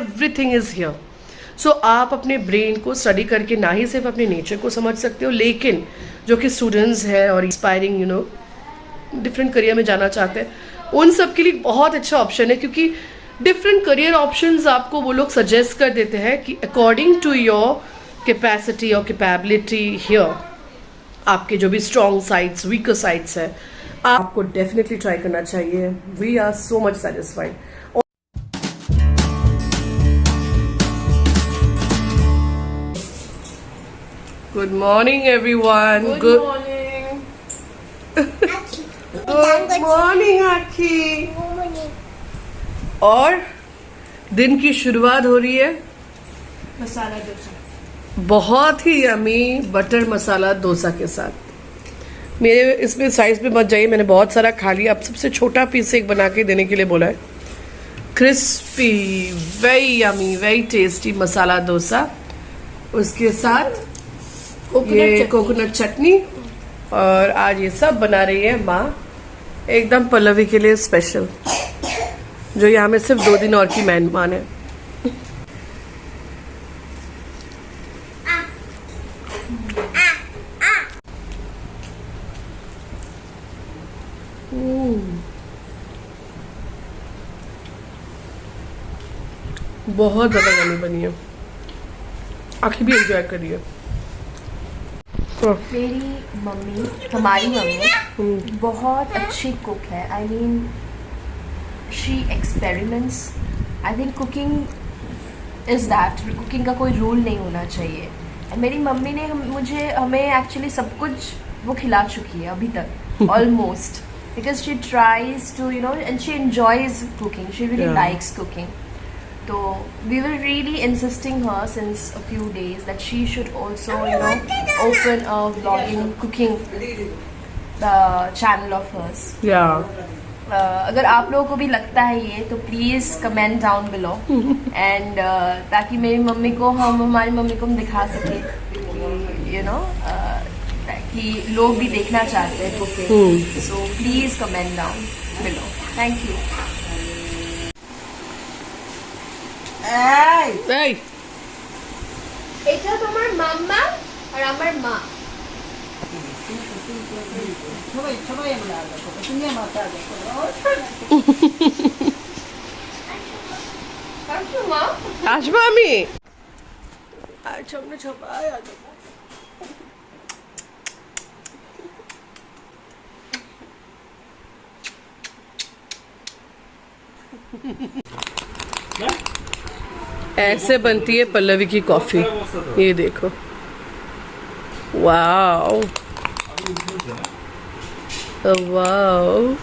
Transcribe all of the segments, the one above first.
Everything is here. सो आप अपने brain को स्टडी करके ना ही सिर्फ अपने नेचर को समझ सकते हो, लेकिन जो कि स्टूडेंट्स हैं और इंस्पायरिंग डिफरेंट करियर में जाना चाहते हैं, उन सब के लिए बहुत अच्छा ऑप्शन है, क्योंकि डिफरेंट करियर ऑप्शंस आपको वो लोग सजेस्ट कर देते हैं कि अकॉर्डिंग टू योर कैपेसिटी और कैपेबिलिटी हियर, आपके जो भी स्ट्रॉन्ग साइड्स, वीकर साइड्स है, आपको डेफिनेटली ट्राई करना चाहिए। We are so much satisfied. Good morning everyone. Good morning. Good morning Aakhi. और दिन की शुरुआत हो रही है मसाला डोसा, बहुत ही यमी बटर मसाला डोसा के साथ। मेरे इसमें साइज पे मत जाइए, मैंने बहुत सारा खा लिया। अब सबसे छोटा पीस एक बना के देने के लिए बोला है। Crispy, very yummy, very tasty masala dosa, उसके साथ ये कोकोनट चटनी, और आज ये सब बना रही है माँ एकदम पल्लवी के लिए स्पेशल, जो यहाँ में सिर्फ 2 दिन और की मेहमान है। बहुत ज्यादा यम्मी बनी है, आखिर भी एंजॉय करिए। मेरी मम्मी, हमारी मम्मी बहुत अच्छी कुक है। I mean she experiments. I think cooking is that, cooking का कोई रूल नहीं होना चाहिए। मेरी मम्मी ने हमें एक्चुअली सब कुछ वो खिला चुकी है अभी तक, almost, because she tries to and she enjoys cooking, she really likes cooking. So we were really insisting her since a few days that she should also, open a vlogging cooking channel of hers. Yeah. अगर आप लोगों को भी लगता है ये, तो please comment down below, and ताकि मेरी मम्मी को हमारी मम्मी को हम दिखा सके कि कि लोग भी देखना चाहते हैं cooking. So please comment down below. Thank you. এটা তোমার মাম্মা আর আমার মা। সবাই সবাই আমরা তুমি আমার কাছে আসো মা। আসবো আমি? আচ্ছা, আমরা সবাই আসবো। ऐसे बनती है पल्लवी की कॉफी, ये देखो। Wow wow.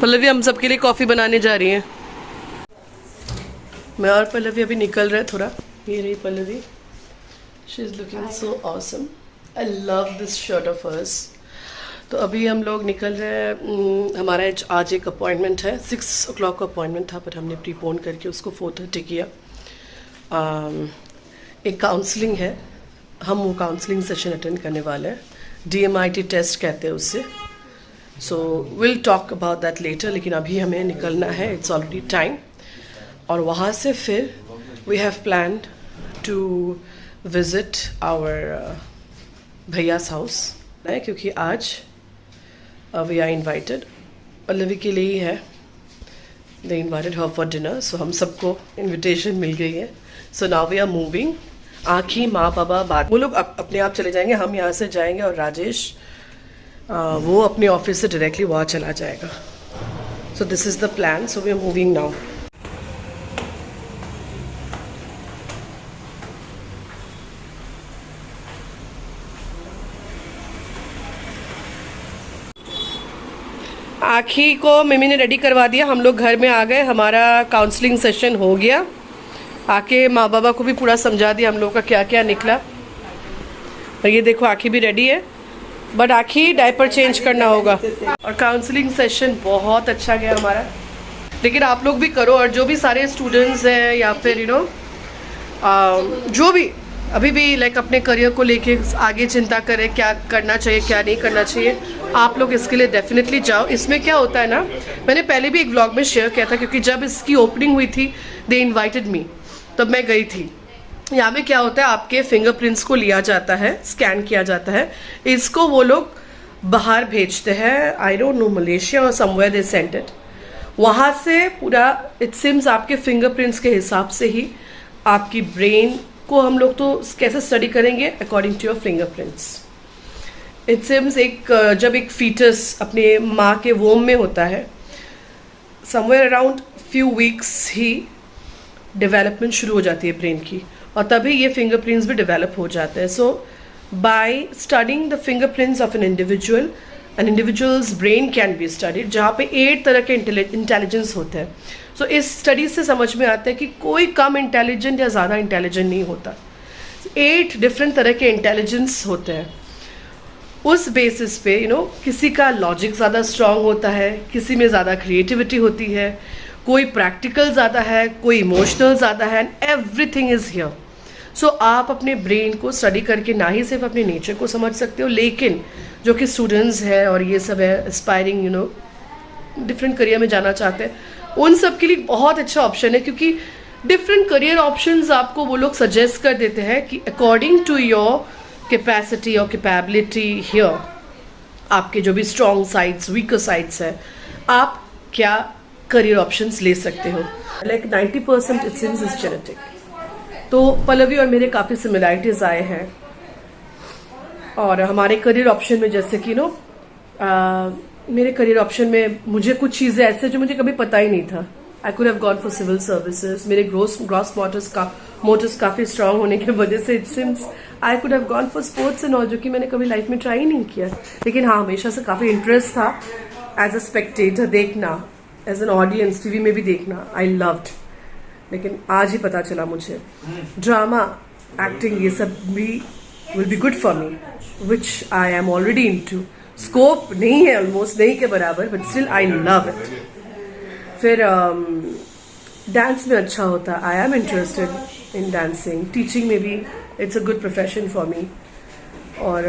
पल्लवी हम सबके लिए कॉफी बनाने जा रही हैं। मैं और पल्लवी अभी निकल रहे थोड़ा। ये रही Pallavi, she is looking so awesome. I love this shirt of hers. तो अभी हम लोग निकल रहे हैं। हमारा आज एक अपॉइंटमेंट है, 6 o'clock का अपॉइंटमेंट था, पर हमने प्रीपोन करके उसको 4:30 किया। एक काउंसलिंग है, हम वो काउंसलिंग सेशन अटेंड करने वाले हैं। DMIT टेस्ट कहते हैं उससे। So will talk about that later, लेकिन अभी हमें निकलना है, इट्स ऑलरेडी टाइम। और वहाँ से फिर we have planned to visit our भैयास हाउस, क्योंकि आज वी आर इन्वाइटेड, पल्लवी के लिए ही है। They invited her for dinner, so हम सबको इन्विटेशन मिल गई है। So now we are moving. Aakhi, माँ पापा बात, वो लोग अपने आप चले जाएंगे, हम यहाँ से जाएंगे, और राजेश वो अपने ऑफिस से डायरेक्टली वहाँ चला जाएगा। So this is the plan. So we are moving now. Aakhi को मम्मी ने रेडी करवा दिया, हम लोग घर में आ गए, हमारा काउंसलिंग सेशन हो गया। आके माँ बाबा को भी पूरा समझा दिया हम लोग का क्या क्या निकला। और ये देखो आखी भी रेडी है, बट आखी डायपर चेंज करना होगा। और काउंसलिंग सेशन बहुत अच्छा गया हमारा, लेकिन आप लोग भी करो, और जो भी सारे स्टूडेंट्स हैं या फिर जो भी अभी भी लाइक अपने करियर को लेके आगे चिंता करें, क्या करना चाहिए क्या नहीं करना चाहिए, आप लोग इसके लिए डेफिनेटली जाओ। इसमें क्या होता है ना, मैंने पहले भी एक व्लॉग में शेयर किया था, क्योंकि जब इसकी ओपनिंग हुई थी दे इनवाइटेड मी, तब मैं गई थी। यहाँ में क्या होता है, आपके फिंगरप्रिंट्स को लिया जाता है, स्कैन किया जाता है, इसको वो लोग बाहर भेजते हैं, आई डोंट नो मलेशिया और समवेयर दे सेंड इट। वहाँ से पूरा इट सिम्स आपके फिंगरप्रिंट्स के हिसाब से ही आपकी ब्रेन को हम लोग तो कैसे स्टडी करेंगे, according to your fingerprints. It seems एक जब एक फीटस अपने माँ के वोम में होता है, समवेयर अराउंड फ्यू वीक्स ही डेवलपमेंट शुरू हो जाती है ब्रेन की, और तभी ये फिंगरप्रिंट्स भी डेवलप हो जाते हैं। So by studying the fingerprints of an individuals brain can be studied, जहाँ पे 8 तरह के इंटेलिजेंस होते हैं। सो इस स्टडी से समझ में आता है कि कोई कम इंटेलिजेंट या ज़्यादा इंटेलिजेंट नहीं होता, 8 डिफरेंट तरह के इंटेलिजेंस होते हैं। उस बेसिस पे किसी का लॉजिक ज़्यादा स्ट्रांग होता है, किसी में ज़्यादा क्रिएटिविटी होती है, कोई प्रैक्टिकल ज़्यादा है, कोई इमोशनल ज़्यादा है, एंड एवरीथिंग इज़ हियर। सो आप अपने ब्रेन को स्टडी करके ना ही सिर्फ अपने नेचर को समझ सकते हो, लेकिन जो कि स्टूडेंट्स हैं और ये सब है एस्पायरिंग डिफरेंट करियर में जाना चाहते हैं, उन सब के लिए बहुत अच्छा ऑप्शन है, क्योंकि डिफरेंट करियर ऑप्शंस आपको वो लोग सजेस्ट कर देते हैं कि अकॉर्डिंग टू योर कैपेसिटी और कैपेबिलिटी हियर, आपके जो भी स्ट्रॉन्ग साइड्स वीकर साइड्स है, आप क्या करियर ऑप्शंस ले सकते हो। Like 90% it seems is genetic. तो पल्लवी और मेरे काफ़ी सिमिलैरिटीज आए हैं, और हमारे करियर ऑप्शन में जैसे कि मेरे करियर ऑप्शन में मुझे कुछ चीज़ें ऐसे जो मुझे कभी पता ही नहीं था। I could have gone for civil services, मेरे ग्रॉस मोटर्स काफ़ी स्ट्रांग होने की वजह से it seems I could have gone for sports and all, जो कि मैंने कभी लाइफ में ट्राई नहीं किया। लेकिन हाँ, हमेशा से काफ़ी इंटरेस्ट था एज अ स्पेक्टेटर देखना, एज एन ऑडियंस टीवी में भी देखना, आई लव्ड। लेकिन आज ही पता चला मुझे ड्रामा, एक्टिंग, ये सब भी will be good for me, which I am already into. Scope नहीं है ऑलमोस्ट नहीं के बराबर, but still I love it. फिर डांस में अच्छा होता, I am interested in dancing. Teaching में भी it's a good profession for me. और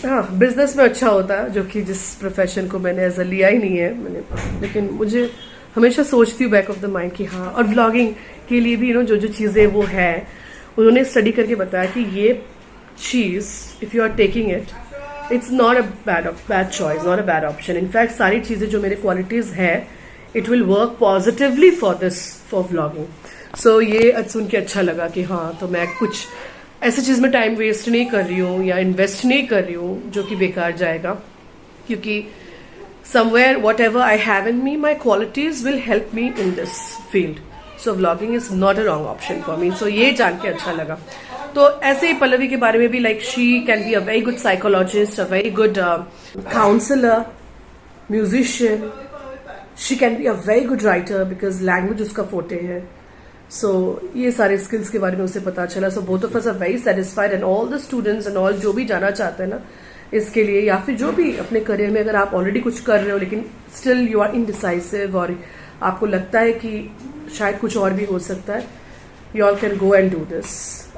हाँ, बिजनेस में अच्छा होता, जो कि जिस प्रोफेशन को मैंने एज अ लिया ही नहीं है मैंने, लेकिन मुझे हमेशा सोचती हूँ बैक ऑफ द माइंड कि हाँ। और व्लॉगिंग के लिए भी जो जो चीज़ें वो है, उन्होंने स्टडी करके बताया कि ये चीज़ if you are taking it, it's not a bad choice, not a bad option. In fact सारी चीज़ें जो मेरे क्वालिटीज़ है, it will work positively for vlogging. So ये सुन के अच्छा लगा कि हाँ, तो मैं कुछ ऐसी चीज़ में टाइम वेस्ट नहीं कर रही हूँ या इन्वेस्ट नहीं कर रही हूँ जो कि बेकार जाएगा, क्योंकि somewhere whatever I have in me, my qualities will help me in this field. So vlogging is not a wrong option for me. So ये जान के अच्छा लगा। तो ऐसे ही पल्लवी के बारे में भी, like she can be a very good psychologist, a very good counselor, musician. She can be a very good writer because language उसका forte है। So ये सारे skills के बारे में उसे पता चला। So both of us are very satisfied, and all the students and all जो भी जाना चाहते हैं ना इसके लिए, या फिर जो भी अपने करियर में अगर आप ऑलरेडी कुछ कर रहे हो लेकिन स्टिल यू आर इनडिसाइसिव और आपको लगता है कि शायद कुछ और भी हो सकता है, you all can go and do this.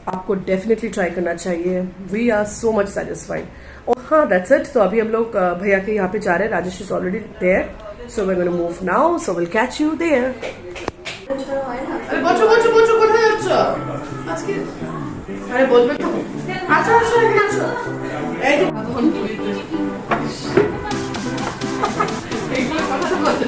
आपको डेफिनेटली ट्राई करना चाहिए। We are so much satisfied. और हाँ, दैट्स इट। तो अभी हम लोग भैया के यहाँ पे जा रहे हैं। Rajesh is already there, so we are going to move now, so will catch you there. अरे बच्चों কোথায় যাচ্ছ আজকে? আরে বলবে তো। আচ্ছা এখানে আসো। এই যে এখন এইগুলো কথা বলতে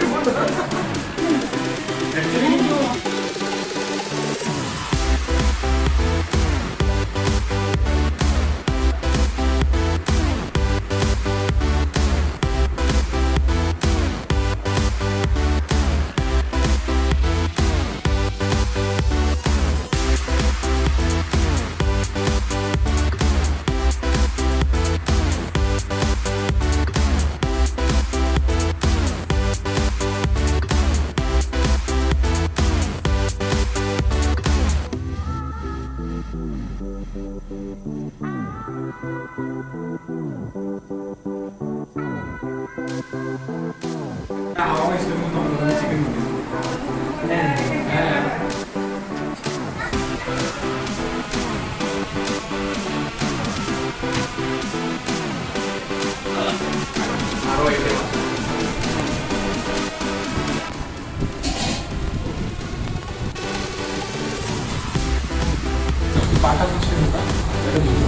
পাটা কিছু না এটা বলবো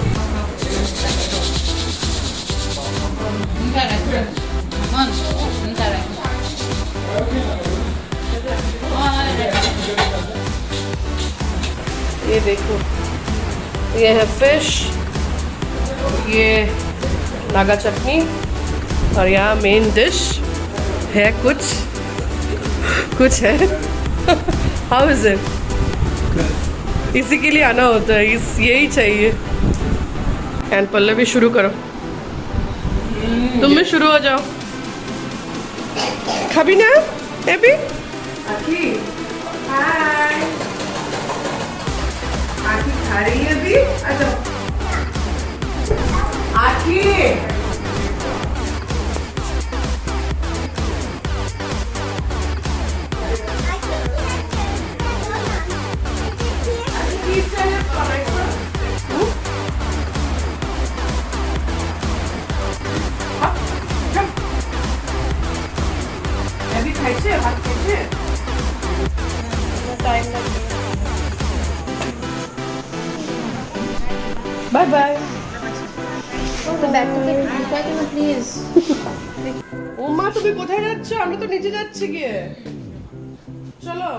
ये देखो, ये है फिश, ये नागा चटनी और यहाँ मेन डिश है कुछ है। How is it? इसी के लिए आना होता है, यही चाहिए। एंड पल्लवी शुरू करो, तुम भी शुरू हो जाओ। खाबी ना एबी? आखी हाय, आखी खा रही है अभी? अच्छा आखी अभी खाइছে ভাত খাইছে টাইম লাগবে বাই বাই तो बैक टू द प्लीज ওমা তুমি কোথায় যাচ্ছ? আমরা তো নিচে যাচ্ছি গিয়ে, চলো।